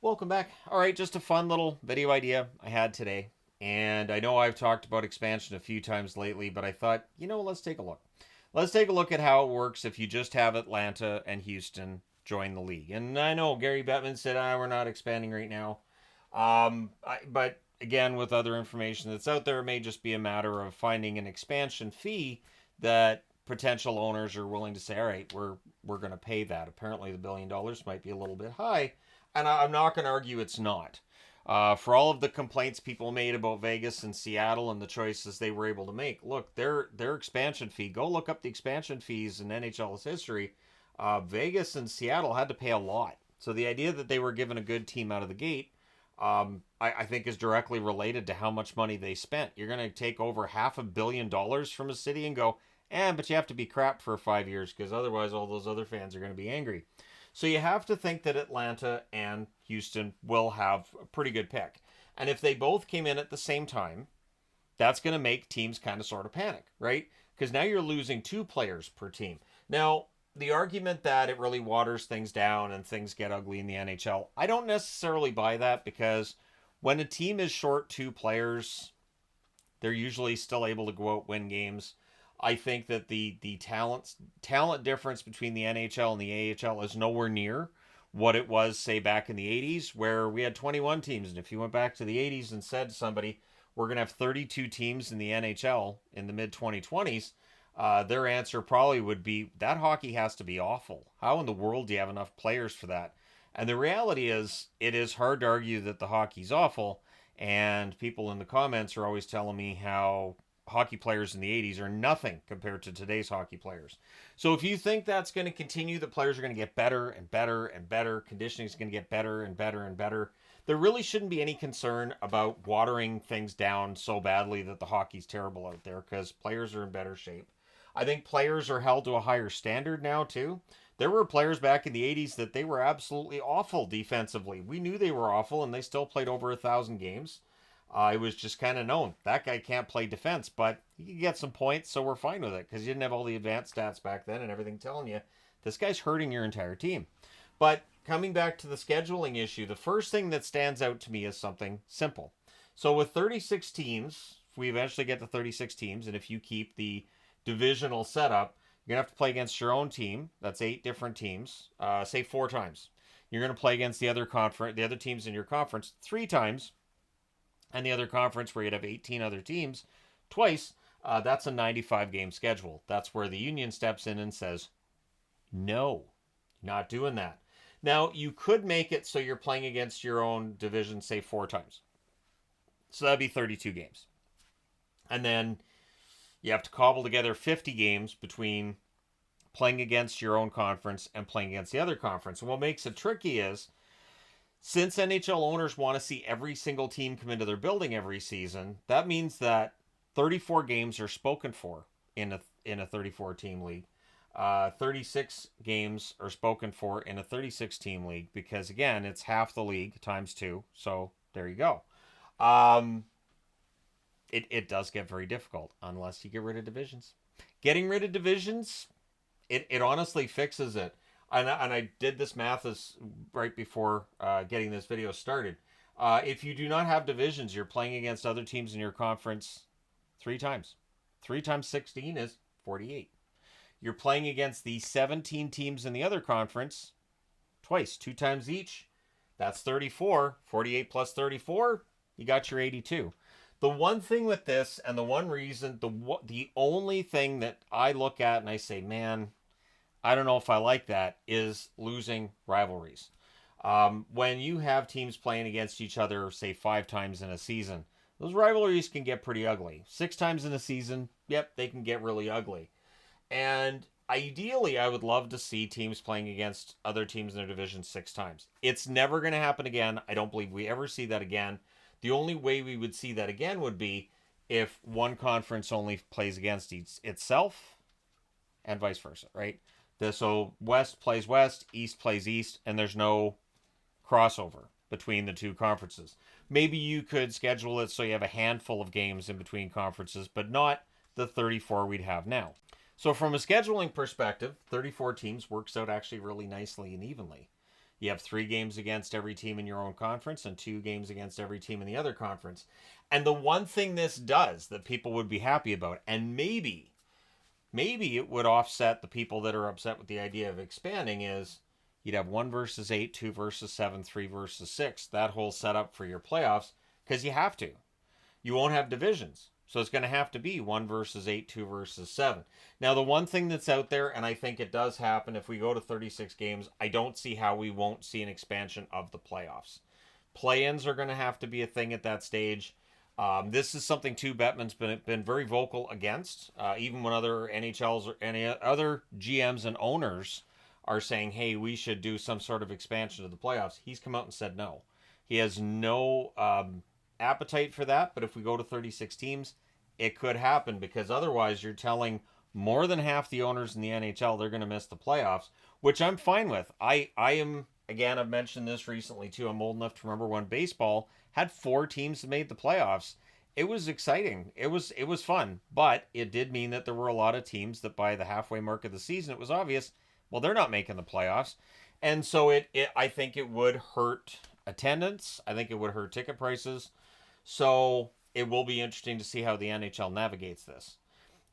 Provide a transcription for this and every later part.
Welcome back. All right, just a fun little video idea I had today. And I know I've talked about expansion a few times lately, but I thought, let's take a look. Let's take a look at how it works if you just have Atlanta and Houston join the league. And I know Gary Bettman said, we're not expanding right now. But again, with other information that's out there, it may just be a matter of finding an expansion fee that potential owners are willing to say, all right, we're going to pay that. Apparently, the $1 billion might be a little bit high, and I'm not going to argue it's not. For all of the complaints people made about Vegas and Seattle and the choices they were able to make, look, their expansion fee. Go look up the expansion fees in NHL's history. Vegas and Seattle had to pay a lot. So the idea that they were given a good team out of the gate, I think is directly related to how much money they spent. You're going to take over $500 million from a city and go, but you have to be crap for 5 years because otherwise all those other fans are going to be angry. So you have to think that Atlanta and Houston will have a pretty good pick. And if they both came in at the same time, that's going to make teams kind of sort of panic, right? Because now you're losing 2 players per team. Now, the argument that it really waters things down and things get ugly in the NHL, I don't necessarily buy that because when a team is short 2 players, they're usually still able to go out win games. I think that the talent difference between the NHL and the AHL is nowhere near what it was, say, back in the 80s, where we had 21 teams. And if you went back to the 80s and said to somebody, we're going to have 32 teams in the NHL in the mid 2020s, their answer probably would be, that hockey has to be awful. How in the world do you have enough players for that? And the reality is, it is hard to argue that the hockey's awful. And people in the comments are always telling me how hockey players in the 80s are nothing compared to today's hockey players. So if you think that's going to continue, the players are going to get better and better and better, conditioning is going to get better and better and better, there really shouldn't be any concern about watering things down so badly that the hockey's terrible out there because players are in better shape. I think players are held to a higher standard now too. There were players back in the 80s that they were absolutely awful defensively. We knew they were awful and they still played over 1,000 games. It was just kind of known that guy can't play defense, but he can get some points, so we're fine with it because you didn't have all the advanced stats back then and everything telling you this guy's hurting your entire team. But coming back to the scheduling issue, the first thing that stands out to me is something simple. So with 36 teams, if we eventually get to 36 teams, and if you keep the divisional setup, you're gonna have to play against your own team. That's 8 different teams, say 4 times. You're gonna play against the other teams in your conference 3 times, and the other conference where you'd have 18 other teams twice. That's a 95 game schedule. That's where the union steps in and says, no, not doing that. Now, you could make it so you're playing against your own division, say 4 times. So that'd be 32 games. And then you have to cobble together 50 games between playing against your own conference and playing against the other conference. And what makes it tricky is, since NHL owners want to see every single team come into their building every season, that means that 34 games are spoken for in a 34 team league. 36 games are spoken for in a 36 team league because, again, it's half the league times 2. So there you go. It does get very difficult unless you get rid of divisions. Getting rid of divisions, it honestly fixes it. And I did this math right before getting this video started. If you do not have divisions, you're playing against other teams in your conference 3 times. 3 times 16 is 48. You're playing against the 17 teams in the other conference twice, 2 times each. That's 34. 48 plus 34, you got your 82. The one thing with this, and the one reason, the only thing that I look at and I say, man, I don't know if I like that, is losing rivalries. When you have teams playing against each other, say 5 times in a season, those rivalries can get pretty ugly. 6 times in a season, yep, they can get really ugly. And ideally, I would love to see teams playing against other teams in their division 6 times. It's never going to happen again. I don't believe we ever see that again. The only way we would see that again would be if one conference only plays against itself and vice versa, right? So West plays West, East plays East, and there's no crossover between the 2 conferences. Maybe you could schedule it so you have a handful of games in between conferences, but not the 34 we'd have now. So from a scheduling perspective, 34 teams works out actually really nicely and evenly. You have 3 games against every team in your own conference and 2 games against every team in the other conference. And the one thing this does that people would be happy about, and maybe it would offset the people that are upset with the idea of expanding, is you'd have 1 versus 8, 2 versus 7, 3 versus 6, that whole setup for your playoffs, because you have to. You won't have divisions. So it's going to have to be 1 versus 8, 2 versus 7. Now, the one thing that's out there, and I think it does happen, if we go to 36 games, I don't see how we won't see an expansion of the playoffs. Play-ins are going to have to be a thing at that stage. This is something, too, Bettman's been very vocal against. Even when other NHLs or any other GMs and owners are saying, hey, we should do some sort of expansion of the playoffs, he's come out and said no. He has no appetite for that, but if we go to 36 teams, it could happen, because otherwise you're telling more than half the owners in the NHL they're going to miss the playoffs, which I'm fine with. I am, again, I've mentioned this recently too, I'm old enough to remember when baseball had 4 teams that made the playoffs. It was exciting. It was fun, but it did mean that there were a lot of teams that by the halfway mark of the season, it was obvious, well, they're not making the playoffs. And so I think it would hurt attendance. I think it would hurt ticket prices. So it will be interesting to see how the NHL navigates this.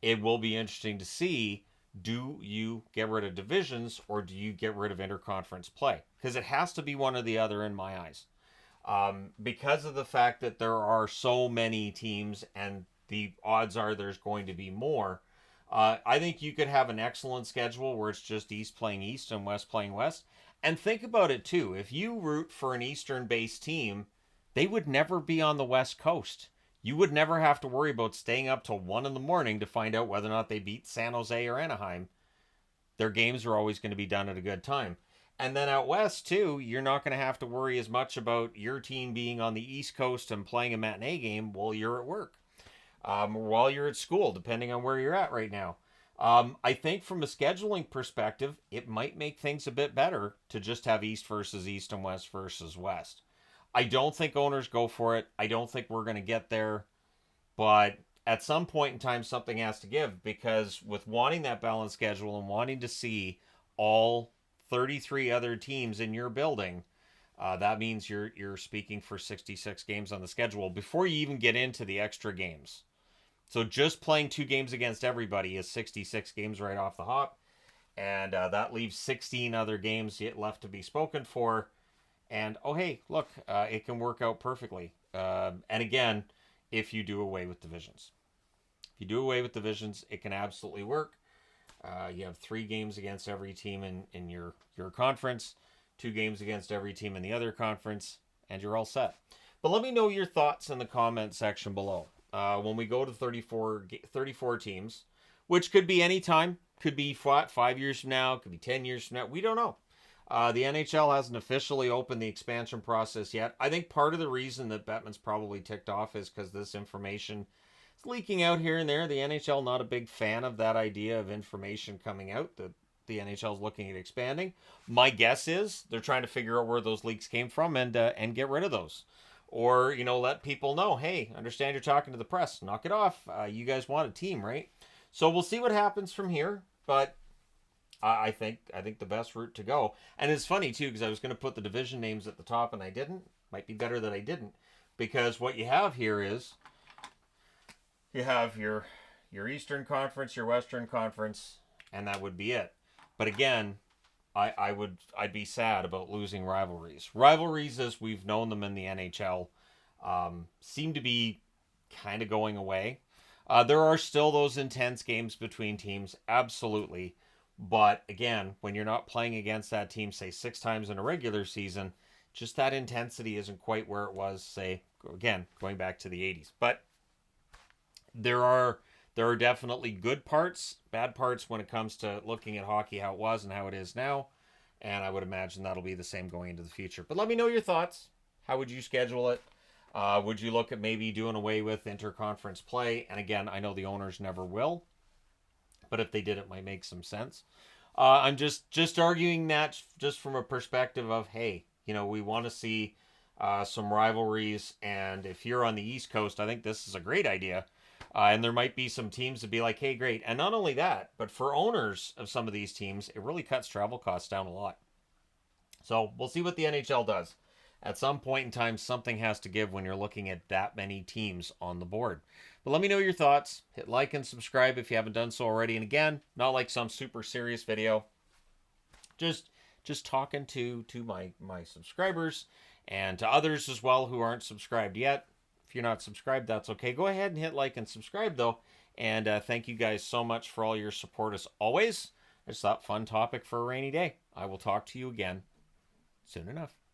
It will be interesting to see, do you get rid of divisions or do you get rid of interconference play? Because it has to be one or the other in my eyes. Because of the fact that there are so many teams and the odds are there's going to be more, I think you could have an excellent schedule where it's just East playing East and West playing West. And think about it too. If you root for an Eastern-based team, they would never be on the West Coast. You would never have to worry about staying up till 1 in the morning to find out whether or not they beat San Jose or Anaheim. Their games are always going to be done at a good time. And then out west, too, you're not going to have to worry as much about your team being on the East Coast and playing a matinee game while you're at work, or while you're at school, depending on where you're at right now. I think from a scheduling perspective, it might make things a bit better to just have East versus East and West versus West. I don't think owners go for it. I don't think we're going to get there. But at some point in time, something has to give, because with wanting that balanced schedule and wanting to see all 33 other teams in your building, that means you're speaking for 66 games on the schedule before you even get into the extra games. So just playing 2 games against everybody is 66 games right off the hop, and that leaves 16 other games yet left to be spoken for. And oh hey, look, it can work out perfectly. And again, if you do away with divisions, it can absolutely work. You have 3 games against every team in your conference, 2 games against every team in the other conference, and you're all set. But let me know your thoughts in the comment section below. When we go to 34 teams, which could be any time, could be 5 years from now, could be 10 years from now, we don't know. The NHL hasn't officially opened the expansion process yet. I think part of the reason that Bettman's probably ticked off is because this information is leaking out here and there. The NHL not a big fan of that idea of information coming out that the NHL is looking at expanding. My guess is they're trying to figure out where those leaks came from and get rid of those. Or, let people know, hey, understand you're talking to the press. Knock it off. You guys want a team, right? So we'll see what happens from here. But I think the best route to go. And it's funny, too, because I was going to put the division names at the top and I didn't. Might be better that I didn't. Because what you have here is you have your Eastern Conference, your Western Conference, and that would be it. But again, I'd be sad about losing rivalries. Rivalries, as we've known them in the NHL, seem to be kind of going away. There are still those intense games between teams, absolutely. But again, when you're not playing against that team, say 6 times in a regular season, just that intensity isn't quite where it was, say, again, going back to the 80s. But there are definitely good parts, bad parts when it comes to looking at hockey, how it was and how it is now. And I would imagine that'll be the same going into the future. But let me know your thoughts. How would you schedule it? Would you look at maybe doing away with interconference play? And again, I know the owners never will. But if they did, it might make some sense. I'm just arguing that just from a perspective of, hey, we want to see some rivalries. And if you're on the East Coast, I think this is a great idea. And there might be some teams that be like, hey, great. And not only that, but for owners of some of these teams, it really cuts travel costs down a lot. So we'll see what the NHL does. At some point in time, something has to give when you're looking at that many teams on the board. But let me know your thoughts. Hit like and subscribe if you haven't done so already. And again, not like some super serious video. Just talking to my subscribers and to others as well who aren't subscribed yet. If you're not subscribed, that's okay. Go ahead and hit like and subscribe though. And thank you guys so much for all your support as always. It's that fun topic for a rainy day. I will talk to you again soon enough.